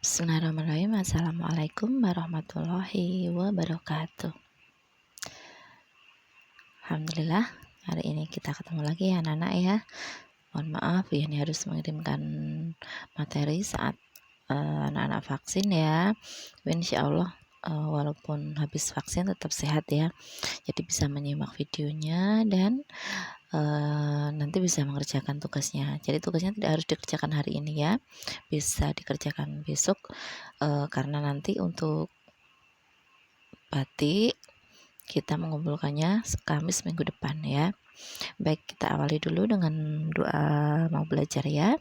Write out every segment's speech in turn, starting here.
Bismillahirrahmanirrahim. Assalamualaikum warahmatullahi wabarakatuh. Alhamdulillah, hari ini kita ketemu lagi ya anak-anak ya. Mohon maaf ya, ini harus mengirimkan materi saat anak-anak vaksin ya. Tapi insya Allah walaupun habis vaksin tetap sehat ya. Jadi bisa menyimak videonya dan nanti bisa mengerjakan tugasnya. Jadi tugasnya tidak harus dikerjakan hari ini ya, bisa dikerjakan besok karena nanti untuk batik kita mengumpulkannya Kamis minggu depan ya. Baik, kita awali dulu dengan doa mau belajar ya.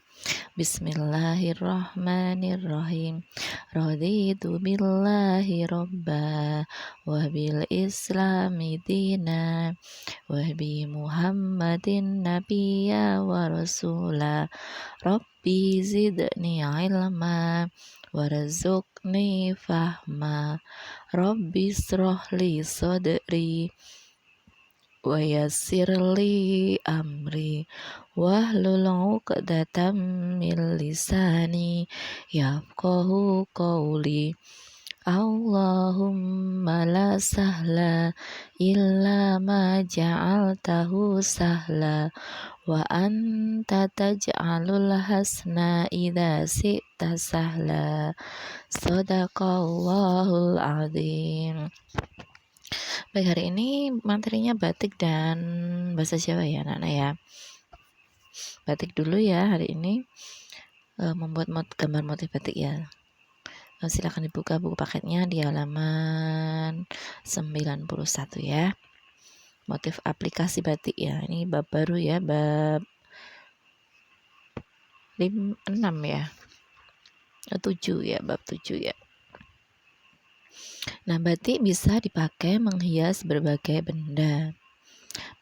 Bismillahirrahmanirrahim. Raditu billahi robba wa bil islami dina wa bi muhammadin nabiyya wa rasula. Rabbi zidni ilma warzuqni fahma. Rabbi srohli sodri wa yassirli amri wahlul 'uqdatam min lisani yafqahu qawli. Allahumma la sahla illa ma ja'altahu sahla wa anta taj'alul hasna idza syi'ta sahla. Shadaqallahul azim. Baik, hari ini materinya batik dan bahasa Jawa ya anak-anak ya. Batik dulu ya hari ini, membuat gambar motif batik ya. Silakan dibuka buku paketnya di halaman 91 ya. Motif aplikasi batik ya. Ini bab baru ya, bab 6 ya. 7 ya, bab 7 ya. Nah, batik bisa dipakai menghias berbagai benda.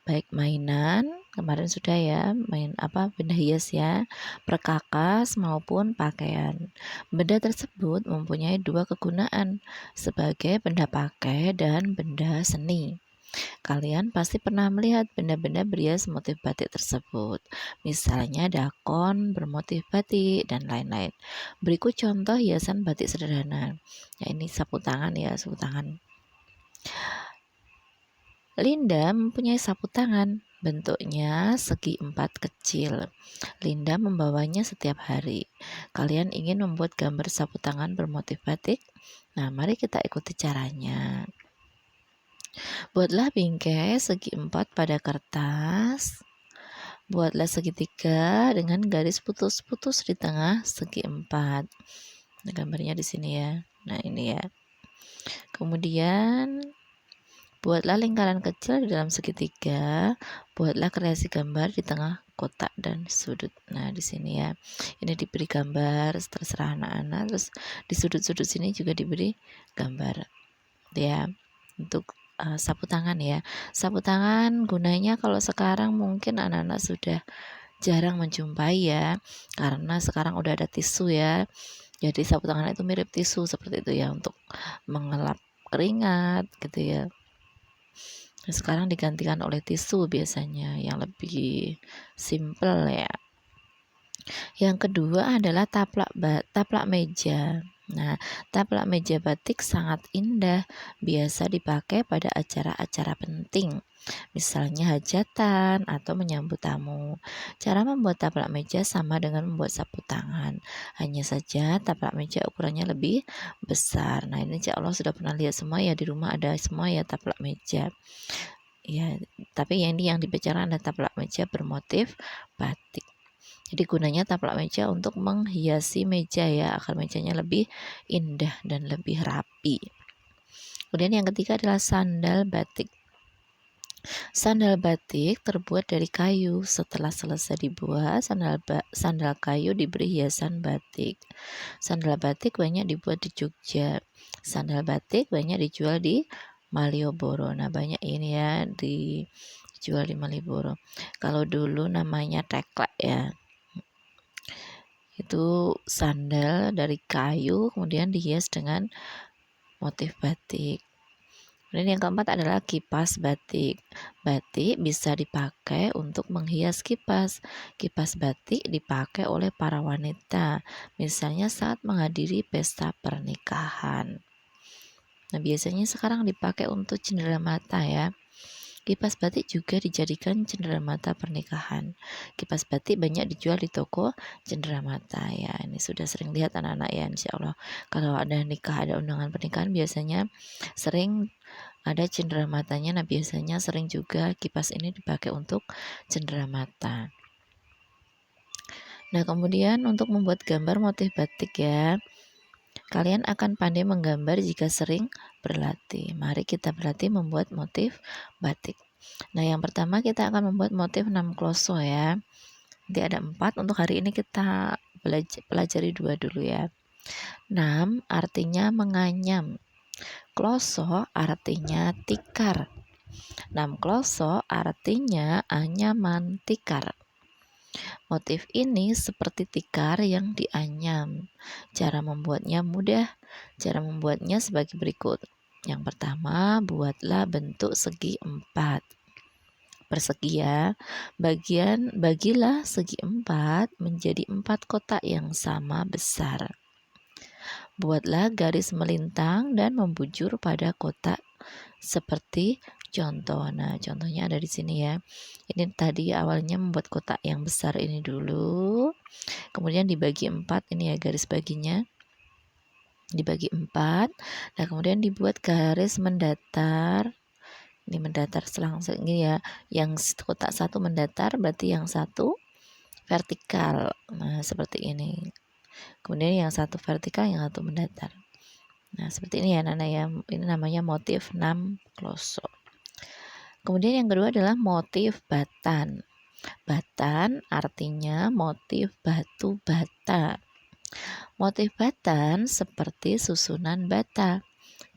Baik mainan, kemarin sudah ya, benda hias ya, perkakas maupun pakaian. Benda tersebut mempunyai dua kegunaan sebagai benda pakai dan benda seni. Kalian pasti pernah melihat benda-benda berhias motif batik tersebut, misalnya dakon bermotif batik dan lain-lain. Berikut contoh hiasan batik sederhana. Ya, ini sapu tangan ya, sapu tangan. Linda mempunyai sapu tangan, bentuknya segi empat kecil. Linda membawanya setiap hari. Kalian ingin membuat gambar sapu tangan bermotif batik? Nah, mari kita ikuti caranya. Buatlah bingkai segi empat pada kertas. Buatlah segitiga dengan garis putus-putus di tengah segi empat. Nah, gambarnya di sini ya. Nah, ini ya. Kemudian buatlah lingkaran kecil di dalam segitiga. Buatlah kreasi gambar di tengah kotak dan sudut. Nah, di sini ya. Ini diberi gambar, terserah anak-anak. Terus di sudut-sudut sini juga diberi gambar. Ya, untuk sapu tangan ya. Sapu tangan gunanya kalau sekarang mungkin anak-anak sudah jarang menjumpai ya, karena sekarang udah ada tisu ya. Jadi sapu tangan itu mirip tisu seperti itu ya, untuk mengelap keringat gitu ya. Nah, sekarang digantikan oleh tisu biasanya yang lebih simple ya. Yang kedua adalah taplak meja. Nah, taplak meja batik sangat indah, biasa dipakai pada acara-acara penting, misalnya hajatan atau menyambut tamu. Cara membuat taplak meja sama dengan membuat sapu tangan, hanya saja taplak meja ukurannya lebih besar. Nah, ini insya Allah sudah pernah lihat semua ya, di rumah ada semua ya taplak meja. Ya, tapi yang dibicarakan adalah taplak meja bermotif batik. Jadi gunanya taplak meja untuk menghiasi meja ya, agar mejanya lebih indah dan lebih rapi. Kemudian yang ketiga adalah sandal batik. Sandal batik terbuat dari kayu. Setelah selesai dibuat, sandal kayu diberi hiasan batik. Sandal batik banyak dibuat di Jogja. Sandal batik banyak dijual di Malioboro. Nah, banyak ini ya dijual di Malioboro. Kalau dulu namanya teklek ya. Itu sandal dari kayu kemudian dihias dengan motif batik. Kemudian yang keempat adalah kipas batik. Batik bisa dipakai untuk menghias kipas. Kipas batik dipakai oleh para wanita, misalnya saat menghadiri pesta pernikahan. Nah, biasanya sekarang dipakai untuk cenderamata ya. Kipas batik juga dijadikan cenderamata pernikahan. Kipas batik banyak dijual di toko cenderamata ya. Ini sudah sering lihat anak-anak ya, insya Allah. Kalau ada nikah, ada undangan pernikahan, biasanya sering ada cendeраmatanya. Nah, biasanya sering juga kipas ini dipakai untuk cenderamata. Nah, kemudian untuk membuat gambar motif batik ya, kalian akan pandai menggambar jika sering berlatih. Mari kita berlatih membuat motif batik. Nah, yang pertama kita akan membuat motif 6 kloso ya. Nanti ada 4, untuk hari ini kita pelajari 2 dulu ya. 6 artinya menganyam. Kloso artinya tikar. 6 kloso artinya anyaman tikar. Motif ini seperti tikar yang dianyam. Cara membuatnya mudah. Cara membuatnya sebagai berikut. Yang pertama, buatlah bentuk segi 4. Persegi ya. Bagilah segi 4 menjadi 4 kotak yang sama besar. Buatlah garis melintang dan membujur pada kotak seperti contoh. Nah, contohnya ada di sini ya. Ini tadi awalnya membuat kotak yang besar ini dulu. Kemudian dibagi 4, ini ya garis baginya. Dibagi 4. Nah, kemudian dibuat garis mendatar. Ini mendatar selangsung ini ya. Yang kotak satu mendatar berarti yang satu vertikal. Nah, seperti ini. Kemudian yang satu vertikal, yang satu mendatar. Nah, seperti ini ya Nana ya. Ini namanya motif 6 kloso. Kemudian yang kedua adalah motif batan. Batan artinya motif batu bata. Motif batan seperti susunan bata.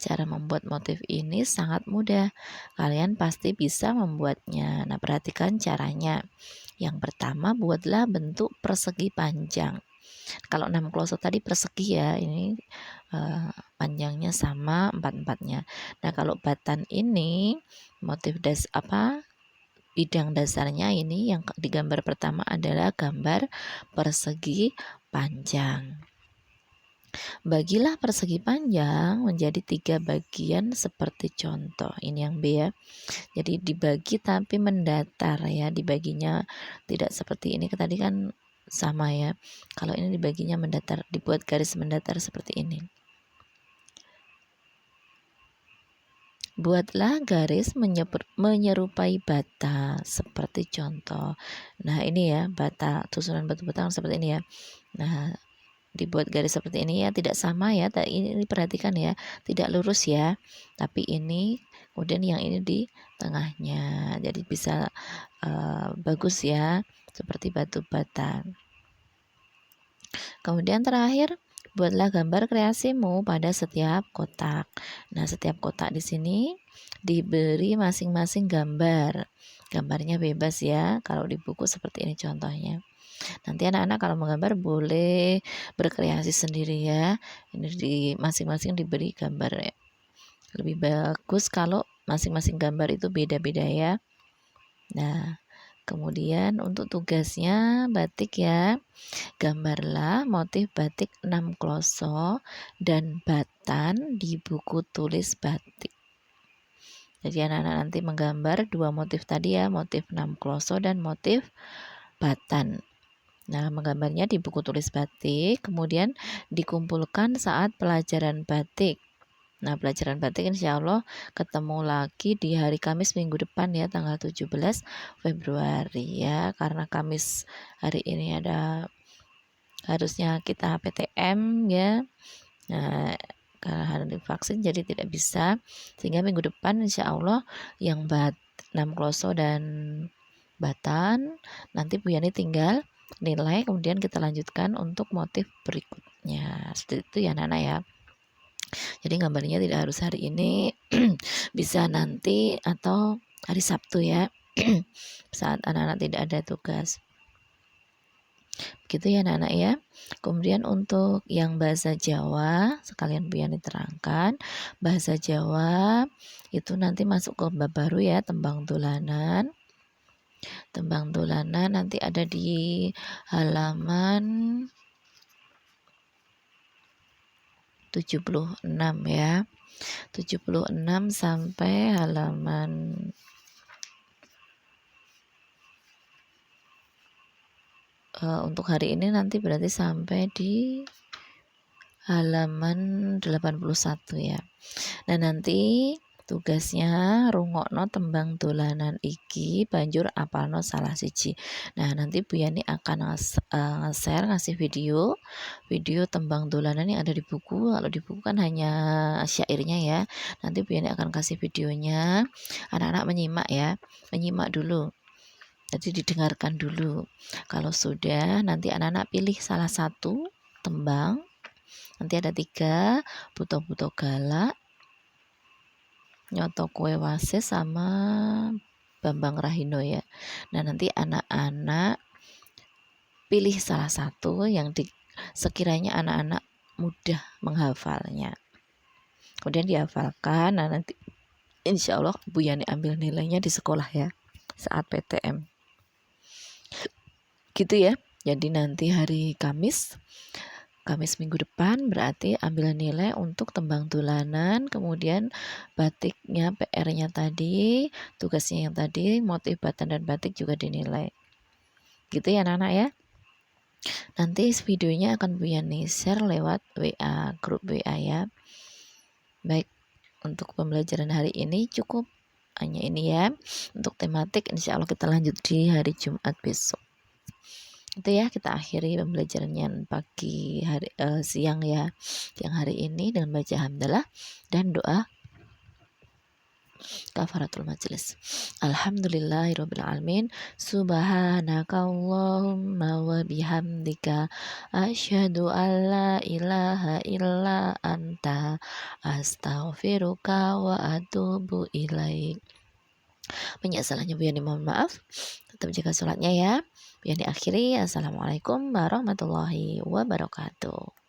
Cara membuat motif ini sangat mudah. Kalian pasti bisa membuatnya. Nah, perhatikan caranya. Yang pertama, buatlah bentuk persegi panjang. Kalau 6 kloso tadi persegi ya, ini panjangnya sama 4-4-nya. Nah, kalau batan ini motif bidang dasarnya ini yang di gambar pertama adalah gambar persegi panjang. Bagilah persegi panjang menjadi 3 bagian seperti contoh. Ini yang B ya. Jadi dibagi tapi mendatar ya, dibaginya tidak seperti ini. Tadi kan sama ya. Kalau ini dibaginya mendatar, dibuat garis mendatar seperti ini. Buatlah garis menyerupai bata seperti contoh. Nah, ini ya bata, susunan batu bata seperti ini ya. Nah, dibuat garis seperti ini ya, tidak sama ya. Ini perhatikan ya, tidak lurus ya. Tapi ini kemudian yang ini di tengahnya. Jadi bisa bagus ya, seperti batu bata. Kemudian terakhir, buatlah gambar kreasimu pada setiap kotak. Nah, setiap kotak di sini diberi masing-masing gambar. Gambarnya bebas ya, kalau di buku seperti ini contohnya. Nanti anak-anak kalau menggambar boleh berkreasi sendiri ya. Ini di masing-masing diberi gambar ya. Lebih bagus kalau masing-masing gambar itu beda-beda ya. Nah, kemudian untuk tugasnya batik ya. Gambarlah motif batik 6 kloso dan batan di buku tulis batik. Jadi anak-anak nanti menggambar 2 motif tadi ya, motif 6 kloso dan motif batan. Nah, menggambarnya di buku tulis batik, kemudian dikumpulkan saat pelajaran batik. Nah, pelajaran batik insya Allah ketemu lagi di hari Kamis minggu depan ya, tanggal 17 Februari ya. Karena Kamis hari ini harusnya kita PTM ya. Nah, karena hari vaksin jadi tidak bisa. Sehingga minggu depan insya Allah yang 6 kloso dan batan, nanti Bu Yani tinggal nilai, kemudian kita lanjutkan untuk motif berikutnya. Seperti itu ya Nana ya. Jadi gambarnya tidak harus hari ini, bisa nanti atau hari Sabtu ya, saat anak-anak tidak ada tugas. Gitu ya anak-anak ya. Kemudian untuk yang bahasa Jawa, sekalian Bu Yani terangkan, bahasa Jawa itu nanti masuk ke bab baru ya, tembang dolanan. Tembang dolanan nanti ada di halaman 76 ya. 76 sampai halaman untuk hari ini nanti berarti sampai di halaman 81 ya. Nah nanti tugasnya rungokno tembang dolanan iki banjur apalno salah siji. Nah nanti Bu Yani akan nge-share ngasih video tembang dolanan yang ada di buku. Kalau di buku kan hanya syairnya ya. Nanti Bu Yani akan kasih videonya. Anak-anak menyimak ya, menyimak dulu. Jadi didengarkan dulu. Kalau sudah nanti anak-anak pilih salah satu tembang. Nanti ada 3, buto-buto galak, nyoto kue wasis, sama Bambang Rahino ya. Nah nanti anak-anak pilih salah satu yang sekiranya anak-anak mudah menghafalnya. Kemudian dihafalkan. Nah nanti insya Allah Bu Yani ambil nilainya di sekolah ya saat PTM. Gitu ya. Jadi nanti hari Kamis minggu depan berarti ambil nilai untuk tembang dolanan, kemudian batiknya, PR-nya tadi, tugasnya yang tadi, motif batan dan batik juga dinilai. Gitu ya anak-anak ya. Nanti videonya akan Bu Yani share lewat WA, grup WA ya. Baik, untuk pembelajaran hari ini cukup hanya ini ya. Untuk tematik insya Allah kita lanjut di hari Jumat besok. Itu ya, kita akhiri pembelajarannya pagi hari siang ya, siang hari ini dengan baca hamdalah dan doa kafaratul majelis. Alhamdulillahirabbil alamin. Subhanakallahumma wa bihamdika asyhadu an la ilaha illa anta astaghfiruka wa atubu ilaik. Banyak salahnya Bu Yani, mohon maaf. Tetap jaga sholatnya ya. Bu Yani akhiri. Assalamualaikum warahmatullahi wabarakatuh.